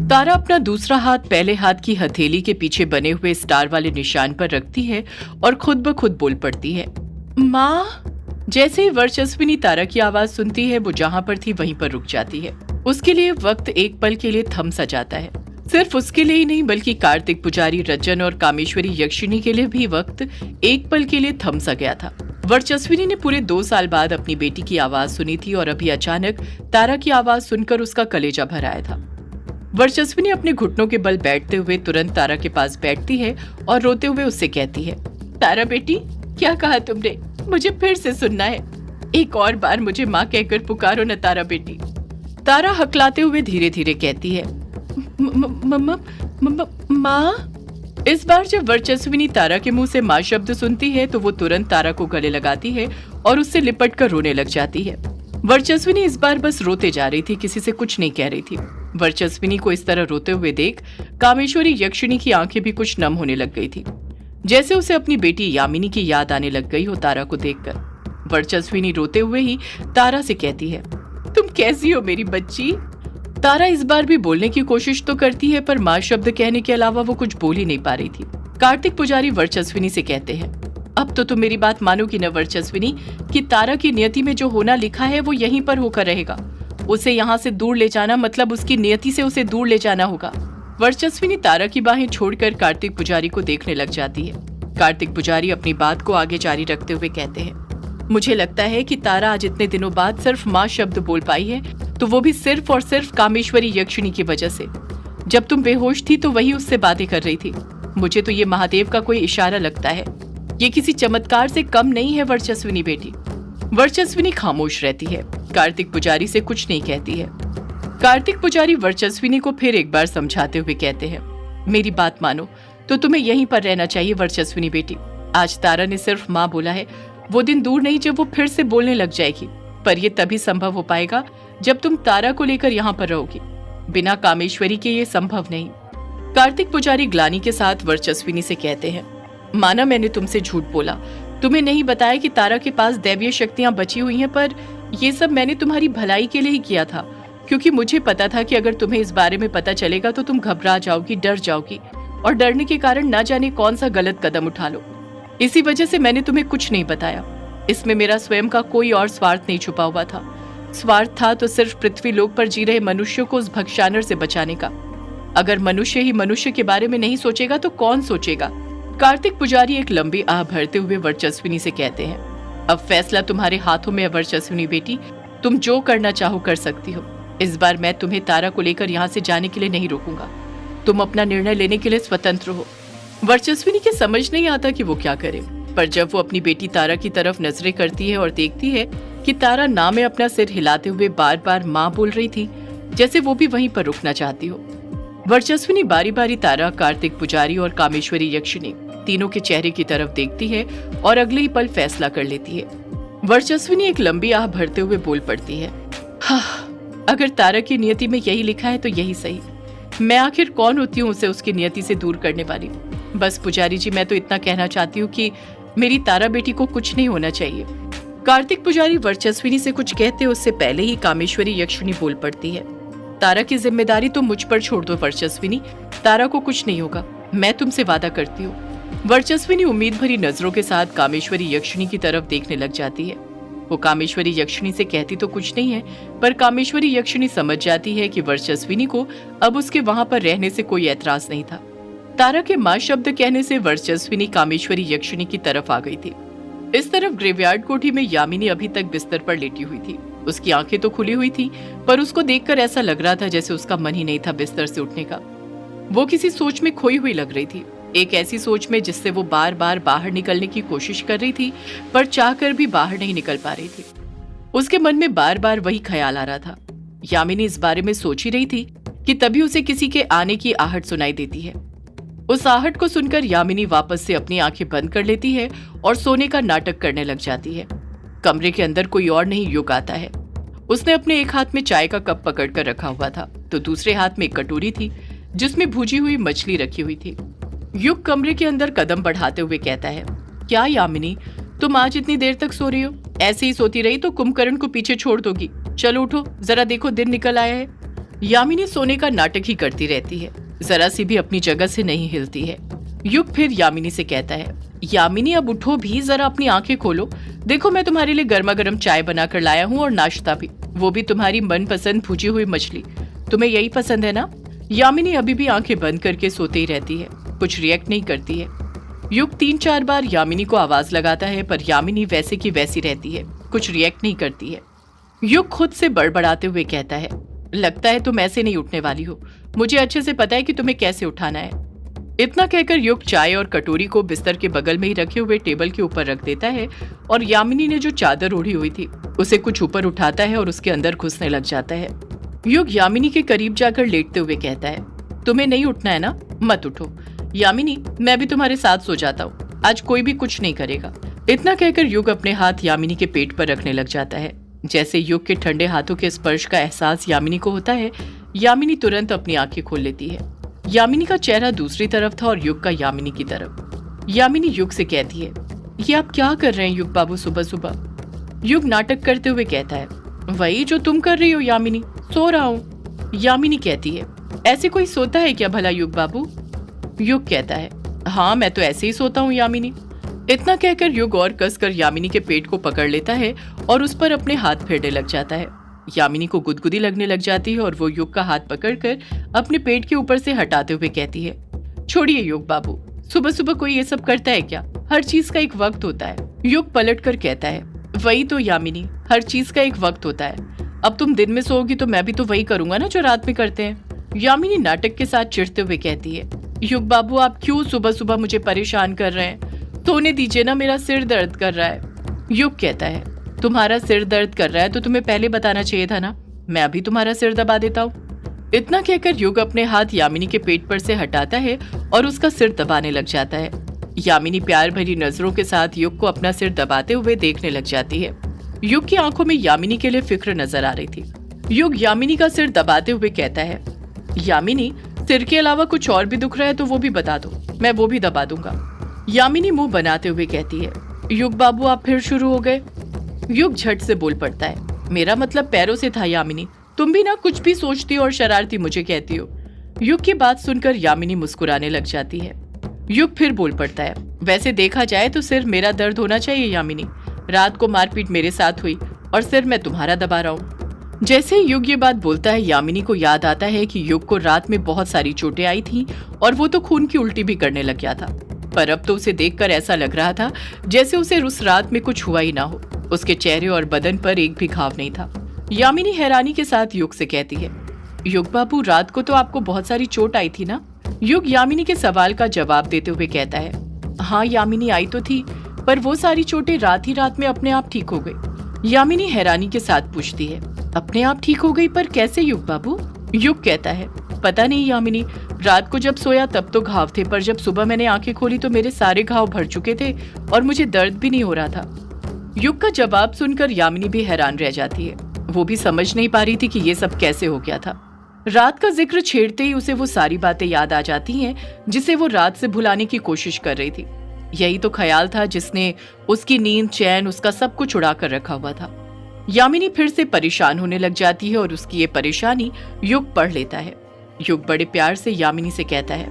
तारा अपना दूसरा हाथ पहले हाथ की हथेली के पीछे बने हुए स्टार वाले निशान पर रखती है और खुद ब खुद बोल पड़ती है, माँ। जैसे ही वर्चस्विनी तारा की आवाज सुनती है, वो जहाँ पर थी वहीं पर रुक जाती है। उसके लिए वक्त एक पल के लिए थम सा जाता है। सिर्फ उसके लिए ही नहीं, बल्कि कार्तिक पुजारी, रजन और कामेश्वरी यक्षिणी के लिए भी वक्त एक पल के लिए थम सा गया था। वर्चस्विनी ने पूरे 2 साल बाद अपनी बेटी की आवाज सुनी थी और अभी अचानक तारा की आवाज सुनकर उसका कलेजा भर आया था। वर्चस्विनी अपने घुटनों के बल बैठते हुए तुरंत तारा के पास बैठती है और रोते हुए उससे कहती है, तारा बेटी, क्या कहा तुमने? मुझे फिर से सुनना है। एक और बार मुझे माँ कहकर पुकारो न तारा बेटी। तारा हकलाते हुए धीरे धीरे कहती है, माँ। इस बार जब वर्चस्विनी तारा के मुंह से माँ शब्द सुनती है तो वो तुरंत तारा को गले लगाती है और उससे लिपट कर रोने लग जाती है। वर्चस्विनी इस बार बस रोते जा रही थी, किसी से कुछ नहीं कह रही थी। वर्चस्विनी को इस तरह रोते हुए देख कामेश्वरी यक्षिणी की आंखें भी कुछ नम होने लग गई थी, जैसे उसे अपनी बेटी यामिनी की याद आने लग गई हो तारा को देखकर। वर्चस्विनी रोते हुए ही तारा से कहती है, तुम कैसी हो मेरी बच्ची? तारा इस बार भी बोलने की कोशिश तो करती है, पर माँ शब्द कहने के अलावा वो कुछ बोल ही नहीं पा रही थी। कार्तिक पुजारी वर्चस्विनी से कहते हैं, अब तो तुम मेरी बात मानोगी न वर्चस्विनी, कि तारा की नियति में जो होना लिखा है वो यहीं पर होकर रहेगा। उसे यहाँ से दूर ले जाना मतलब उसकी नियति से उसे दूर ले जाना होगा। वर्चस्विनी तारा की बाहें छोड़कर कार्तिक पुजारी को देखने लग जाती है। कार्तिक पुजारी अपनी बात को आगे जारी रखते हुए कहते हैं, मुझे लगता है कि तारा आज इतने दिनों बाद सिर्फ माँ शब्द बोल पाई है, तो वो भी सिर्फ और सिर्फ कामेश्वरी यक्षिणी की वजह से। जब तुम बेहोश थी तो वही उससे बातें कर रही थी। मुझे तो ये महादेव का कोई इशारा लगता है, ये किसी चमत्कार से कम नहीं है वर्चस्विनी बेटी। वर्चस्विनी खामोश रहती है, कार्तिक पुजारी से कुछ नहीं कहती है। कार्तिक पुजारी वर्चस्विनी को फिर एक बार समझाते हुए कहते हैं, मेरी बात मानो तो तुम्हें यहीं पर रहना चाहिए वर्चस्विनी बेटी। आज तारा ने सिर्फ माँ बोला है, वो दिन दूर नहीं जब वो फिर से बोलने लग जाएगी, पर यह तभी संभव हो पाएगा जब तुम तारा को लेकर यहाँ पर रहोगी। बिना कामेश्वरी के ये संभव नहीं। कार्तिक पुजारी ग्लानि के साथ वर्चस्विनी से कहते हैं, माना मैंने तुमसे झूठ बोला, तुम्हें नहीं बताया कि तारा के पास दैवीय शक्तियां बची हुई हैं, पर ये सब मैंने तुम्हारी भलाई के लिए ही किया था, क्योंकि मुझे पता था कि अगर तुम्हें इस बारे में पता चलेगा तो तुम घबरा जाओगी, डर जाओगी और डरने के कारण ना जाने कौन सा गलत कदम उठा लो। इसी वजह से मैंने तुम्हें कुछ नहीं बताया। इसमें मेरा स्वयं का कोई और स्वार्थ नहीं छुपा हुआ था। स्वार्थ था तो सिर्फ पृथ्वी लोक पर जी रहे मनुष्यों को उस भक्षानर से बचाने का। अगर मनुष्य ही मनुष्य के बारे में नहीं सोचेगा तो कौन सोचेगा? कार्तिक पुजारी एक लंबी आह भरते हुए वर्चस्विनी से कहते हैं, अब फैसला तुम्हारे हाथों में है वर्चस्विनी बेटी, तुम जो करना चाहो कर सकती हो। इस बार मैं तुम्हें तारा को लेकर यहाँ से जाने के लिए नहीं रोकूंगा। तुम अपना निर्णय लेने के लिए स्वतंत्र हो। वर्चस्विनी के समझ नहीं आता कि वो क्या करे, पर जब वो अपनी बेटी तारा की तरफ नजरें करती है और देखती है कि तारा ना में अपना सिर हिलाते हुए बार बार माँ बोल रही थी, जैसे वो भी वहीं पर रुकना चाहती हो। वर्चस्विनी बारी बारी तारा, कार्तिक पुजारी और कामेश्वरी यक्षिणी तीनों के चेहरे की तरफ देखती है और अगले ही पल फैसला कर लेती है। वर्चस्विनी एक लंबी आह भरते हुए बोल पड़ती है, हाँ, अगर तारा की नियति में यही लिखा है तो यही सही। मैं आखिर कौन होती हूँ उसे उसकी नियति से दूर करने वाली? बस पुजारी जी, मैं तो इतना कहना चाहती हूँ कि मेरी तारा बेटी को कुछ नहीं होना चाहिए। कार्तिक पुजारी वर्चस्विनी से कुछ कहते उससे पहले ही कामेश्वरी यक्षिणी बोल पड़ती है, तारा की जिम्मेदारी तो मुझ पर छोड़ दो वर्चस्विनी, तारा को कुछ नहीं होगा, मैं तुमसे वादा करती हूँ। वर्चस्विनी उम्मीद भरी नजरों के साथ कामेश्वरी यक्षिणी की तरफ देखने लग जाती है। वो कामेश्वरी यक्षिणी से कहती तो कुछ नहीं है, पर कामेश्वरी यक्षिणी समझ जाती है कि वर्चस्विनी को अब उसके वहां पर रहने से कोई ऐतराज नहीं था। तारा के माँ शब्द कहने से वर्चस्विनी कामेश्वरी यक्षिणी की तरफ आ गई थी। इस तरफ ग्रेवयार्ड कोठी में यामिनी अभी तक बिस्तर पर लेटी हुई थी। उसकी आंखें तो खुली हुई थी, पर उसको देखकर ऐसा लग रहा था जैसे उसका मन ही नहीं था बिस्तर से उठने का। वो किसी सोच में खोई हुई लग रही थी, एक ऐसी सोच में जिससे वो बार बार बाहर निकलने की कोशिश कर रही थी, पर चाहकर भी बाहर नहीं निकल पा रही थी। उसके मन में बार बार वही ख्याल आ रहा था। यामिनी इस बारे में सोच ही रही थी कि तभी उसे किसी के आने की आहट सुनाई देती है। उस आहट को सुनकर यामिनी वापस से अपनी आंखें बंद कर लेती है और सोने का नाटक करने लग जाती है। कमरे के अंदर कोई और नहीं युग आता है। उसने अपने एक हाथ में चाय का कप पकड़कर रखा हुआ था, तो दूसरे हाथ में एक कटोरी थी जिसमें भुजी हुई मछली रखी हुई थी। युग कमरे के अंदर कदम बढ़ाते हुए कहता है, क्या यामिनी, तुम आज इतनी देर तक सो रही हो? ऐसे ही सोती रही तो कुंभकर्ण को पीछे छोड़ दोगी। चलो उठो, जरा देखो दिन निकल आया है। यामिनी सोने का नाटक ही करती रहती है, जरा सी भी अपनी जगह से नहीं हिलती है। युग फिर यामिनी से कहता है, यामिनी अब उठो भी, जरा अपनी आंखें खोलो। देखो मैं तुम्हारे लिए गर्मा गर्म चाय बनाकर लाया हूँ और नाश्ता भी, वो भी तुम्हारी मनपसंद भुजी हुई मछली। तुम्हें यही पसंद है ना? यामिनी अभी भी आंखें बंद करके सोते ही रहती है, कुछ रिएक्ट नहीं करती है। युग 3-4 बार यामिनी को आवाज लगाता है, पर यामिनी वैसे की वैसी रहती है, कुछ रिएक्ट नहीं करती है। युग खुद से बड़बड़ाते हुए कहता है, लगता है तुम ऐसे नहीं उठने वाली हो, मुझे अच्छे से पता है कि तुम्हें कैसे उठाना है। इतना कहकर युग चाय और कटोरी को बिस्तर के बगल में ही रखे हुए टेबल के ऊपर रख देता है और यामिनी ने जो चादर ओढ़ी हुई थी उसे कुछ ऊपर उठाता है और उसके अंदर घुसने लग जाता है। युग यामिनी के करीब जाकर लेटते हुए कहता है, तुम्हें नहीं उठना है ना, मत उठो। यामिनी, मैं भी तुम्हारे साथ सो जाता हूँ, आज कोई भी कुछ नहीं करेगा। इतना कहकर युग अपने हाथ यामिनी के पेट पर रखने लग जाता है। जैसे युग के ठंडे हाथों के स्पर्श का एहसास यामिनी को होता है, यामिनी तुरंत अपनी आंखें खोल लेती है। यामिनी का चेहरा दूसरी तरफ था और युग का यामिनी की तरफ। यामिनी युग से कहती है, ये आप क्या कर रहे हैं युग बाबू सुबह सुबह? युग नाटक करते हुए कहता है, वही जो तुम कर रही हो यामिनी, सो रहा हूँ। यामिनी कहती है, ऐसे कोई सोता है क्या भला युग बाबू? युग कहता है, हाँ मैं तो ऐसे ही सोता हूँ यामिनी। इतना कहकर युग और कसकर यामिनी के पेट को पकड़ लेता है और उस पर अपने हाथ फेरने लग जाता है। यामिनी को गुदगुदी लगने लग जाती है और वो युग का हाथ पकड़कर अपने पेट के ऊपर से हटाते हुए कहती है, छोड़िए युग बाबू, सुबह सुबह कोई ये सब करता है क्या? हर चीज का एक वक्त होता है। युग पलट कर कहता है, वही तो यामिनी, हर चीज का एक वक्त होता है। अब तुम दिन में सोओगी तो मैं भी तो वही करूंगा ना जो रात में करते हैं। यामिनी नाटक के साथ चिढ़ते हुए कहती है, युग बाबू आप क्यों सुबह सुबह मुझे परेशान कर रहे हैं? सोने दीजिए ना, मेरा सिर दर्द कर रहा है। युग कहता है, तुम्हारा सिर दर्द कर रहा है तो तुम्हें पहले बताना चाहिए था ना, मैं अभी तुम्हारा सिर दबा देता हूँ। इतना कहकर युग अपने हाथ यामिनी के पेट पर से हटाता है और उसका सिर दबाने लग जाता है। यामिनी प्यार भरी नजरों के साथ युग को अपना सिर दबाते हुए देखने लग जाती है। युग की आंखों में यामिनी के लिए फिक्र नजर आ रही थी। युग यामिनी का सिर दबाते हुए कहता है, यामिनी सिर के अलावा कुछ और भी दुख रहा है तो वो भी बता दो, मैं वो भी दबा दूंगा। यामिनी मुंह बनाते हुए कहती है, युग बाबू आप फिर शुरू हो गए। युग झट से बोल पड़ता है, मेरा मतलब पैरों से था यामिनी, तुम भी ना कुछ भी सोचती हो और शरारती मुझे कहती हो। युग की बात सुनकर यामिनी मुस्कुराने लग जाती है। युग फिर बोल पड़ता है, वैसे देखा जाए तो सिर मेरा दर्द होना चाहिए यामिनी, रात को मारपीट मेरे साथ हुई और सिर मैं तुम्हारा दबा रहा हूँ। जैसे ही युग ये बात बोलता है, यामिनी को याद आता है कि युग को रात में बहुत सारी चोटें आई थी और वो तो खून की उल्टी भी करने लग गया था, पर अब तो उसे देखकर ऐसा लग रहा था जैसे उसे उस रात में कुछ हुआ ही ना हो। उसके चेहरे और बदन पर एक भी घाव नहीं था। यामिनी हैरानी के साथ युग से कहती है, युग बाबू रात को तो आपको बहुत सारी चोट आई थी ना? युग यामिनी के सवाल का जवाब देते हुए कहता है, हाँ यामिनी आई तो थी, पर वो सारी चोटें रात ही रात में अपने आप ठीक हो गई। यामिनी हैरानी के साथ पूछती है, अपने आप ठीक हो गई, पर कैसे युग बाबू? युग कहता है, पता नहीं यामिनी, रात को जब सोया तब तो घाव थे, पर जब सुबह मैंने आंखें खोली तो मेरे सारे घाव भर चुके थे और मुझे दर्द भी नहीं हो रहा था। युग का जवाब सुनकर यामिनी भी हैरान रह जाती है। वो भी समझ नहीं पा रही थी कि ये सब कैसे हो गया था। रात का जिक्र छेड़ते ही उसे वो सारी बातें याद आ जाती हैं जिसे वो रात से भुलाने की कोशिश कर रही थी। यही तो ख्याल था जिसने उसकी नींद, चैन, उसका सब कुछ उड़ा कर रखा हुआ था। यामिनी फिर से परेशान होने लग जाती है और उसकी ये परेशानी युग पढ़ लेता है। युग बड़े प्यार से यामिनी से कहता है,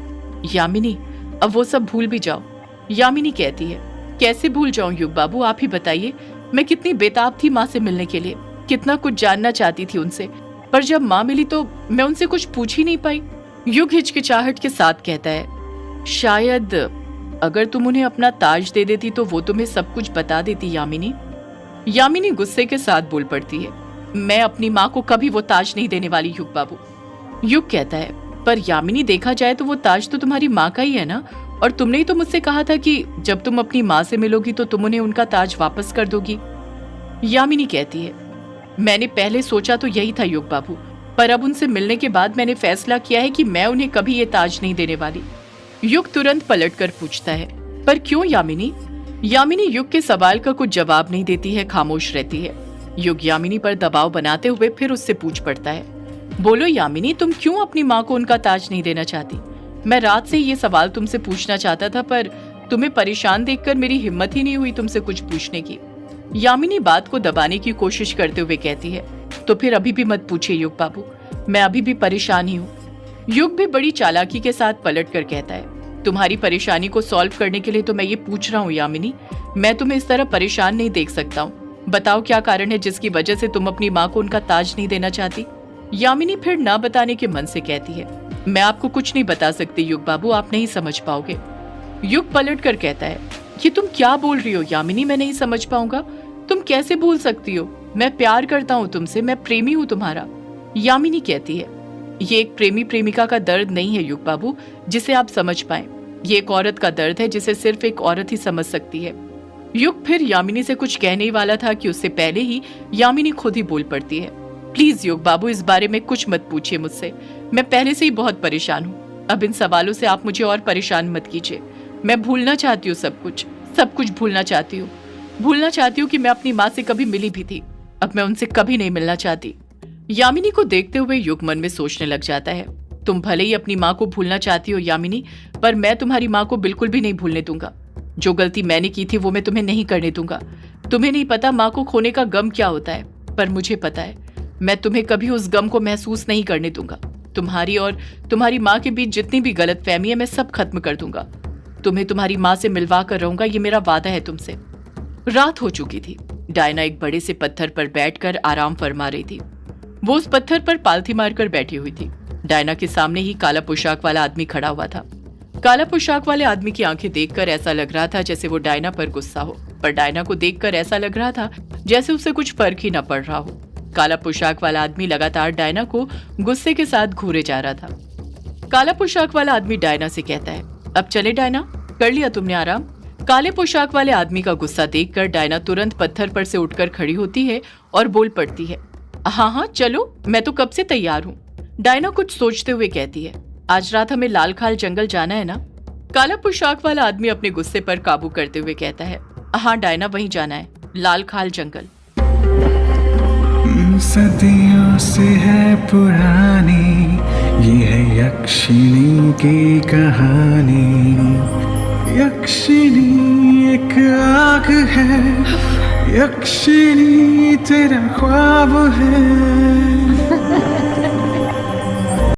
यामिनी अब वो सब भूल भी जाओ। यामिनी कहती है, कैसे भूल जाऊं युग बाबू, आप ही बताइए। मैं कितनी बेताब थी माँ से मिलने के लिए, कितना कुछ जानना चाहती थी उनसे, पर जब माँ मिली तो मैं उनसे कुछ पूछ ही नहीं पाई। युग हिचकिचाहट के साथ कहता है, शायद अगर तुम उन्हें अपना ताज दे देती तो वो तुम्हें सब कुछ बता देती यामिनी। यामिनी गुस्से के साथ बोल पड़ती है, मैं अपनी माँ को कभी वो ताज नहीं देने वाली युग बाबू। युग कहता है, पर यामिनी देखा जाए तो वो ताज तो तुम्हारी माँ का ही है ना, और तुमने ही तो मुझसे कहा था कि जब तुम अपनी माँ से मिलोगी तो तुम उन्हें उनका ताज वापस कर दोगी। यामिनी कहती है, मैंने पहले सोचा तो यही था युग बाबू, पर अब उनसे मिलने के बाद मैंने फैसला किया है कि मैं उन्हें कभी ये ताज नहीं देने वाली। युग तुरंत पलटकर पूछता है, पर क्यों यामिनी? यामिनी युग के सवाल का कुछ जवाब नहीं देती है, खामोश रहती है। युग यामिनी पर दबाव बनाते हुए फिर उससे पूछ पड़ता है, बोलो यामिनी, तुम क्यों अपनी माँ को उनका ताज नहीं देना चाहती? मैं रात से ये सवाल तुमसे पूछना चाहता था, पर तुम्हें परेशान देखकर मेरी हिम्मत ही नहीं हुई तुमसे कुछ पूछने की। यामिनी बात को दबाने की कोशिश करते हुए कहती है, तो फिर अभी भी मत पूछिए युग बाबू, मैं अभी भी परेशान ही हूँ। युग भी बड़ी चालाकी के साथ पलट कर कहता है, तुम्हारी परेशानी को सॉल्व करने के लिए तो मैं ये पूछ रहा हूँ यामिनी, मैं तुम्हें इस तरह परेशान नहीं देख सकता हूँ। बताओ क्या कारण है जिसकी वजह से तुम अपनी माँ को उनका ताज नहीं देना चाहती। यामिनी फिर ना बताने के मन से कहती है, मैं आपको कुछ नहीं बता सकती युग बाबू, आप नहीं समझ पाओगे। युग पलट कर कहता है, ये तुम क्या बोल रही हो यामिनी, मैं नहीं समझ पाऊंगा। तुम कैसे भूल सकती हो, मैं प्यार करता हूँ तुमसे, मैं प्रेमी हूँ तुम्हारा। यामिनी कहती है, ये एक प्रेमी प्रेमिका का दर्द नहीं है युग बाबू जिसे आप समझ पाए, ये एक औरत का दर्द है जिसे सिर्फ एक औरत ही समझ सकती है। युग फिर यामिनी से कुछ कहने ही वाला था कि उससे पहले ही यामिनी खुद ही बोल पड़ती है, प्लीज युग बाबू इस बारे में कुछ मत पूछिए मुझसे, मैं पहले से ही बहुत परेशान हूँ। अब इन सवालों से आप मुझे और परेशान मत कीजिए। मैं भूलना चाहती हूँ सब कुछ भूलना चाहती हूँ। भूलना चाहती हूँ कि मैं अपनी माँ से कभी मिली भी थी, अब मैं उनसे कभी नहीं मिलना चाहती। यामिनी को देखते हुए युग मन में सोचने लग जाता है, तुम भले ही अपनी माँ को भूलना चाहती हो यामिनी, पर मैं तुम्हारी माँ को बिल्कुल भी नहीं भूलने दूंगा। जो गलती मैंने की थी वो मैं तुम्हें नहीं करने दूंगा। तुम्हें नहीं पता माँ को खोने का गम क्या होता है, पर मुझे पता है। मैं तुम्हें कभी उस गम को महसूस नहीं करने दूंगा। तुम्हारी और तुम्हारी माँ के बीच जितनी भी गलतफहमी है मैं सब खत्म कर दूंगा। तुम्हें तुम्हारी माँ से मिलवा कर रहूंगा, ये मेरा वादा है तुमसे। रात हो चुकी थी। डायना एक बड़े से पत्थर पर बैठकर आराम फरमा रही थी। वो उस पत्थर पर पालथी मारकर बैठी हुई थी। डायना के सामने ही काला पोशाक वाला आदमी खड़ा हुआ था। काला पोशाक वाले आदमी की आंखें देखकर ऐसा लग रहा था जैसे वो डायना पर गुस्सा हो, पर डायना को देखकर ऐसा लग रहा था जैसे उसे कुछ फर्क ही न पड़ रहा हो। काला पोशाक वाला आदमी लगातार डायना को गुस्से के साथ घूरे जा रहा था। काला पोशाक वाला आदमी डायना से कहता है, अब चले डायना, कर लिया तुमने आराम। काले पोशाक वाले आदमी का गुस्सा देखकर डायना तुरंत पत्थर पर से उठकर खड़ी होती है और बोल पड़ती है, हाँ हाँ चलो, मैं तो कब से तैयार हूँ। डायना कुछ सोचते हुए कहती है, आज रात हमें लाल खाल जंगल जाना है ना। काला पोशाक वाला आदमी अपने गुस्से पर काबू करते हुए कहता है, हाँ डायना वहीं जाना है, लाल खाल जंगल। सदियों से है पुरानी ये है यक्षिणी की कहानी। यक्षिणी एक आग है, यक्षिणी तेरा ख्वाब है।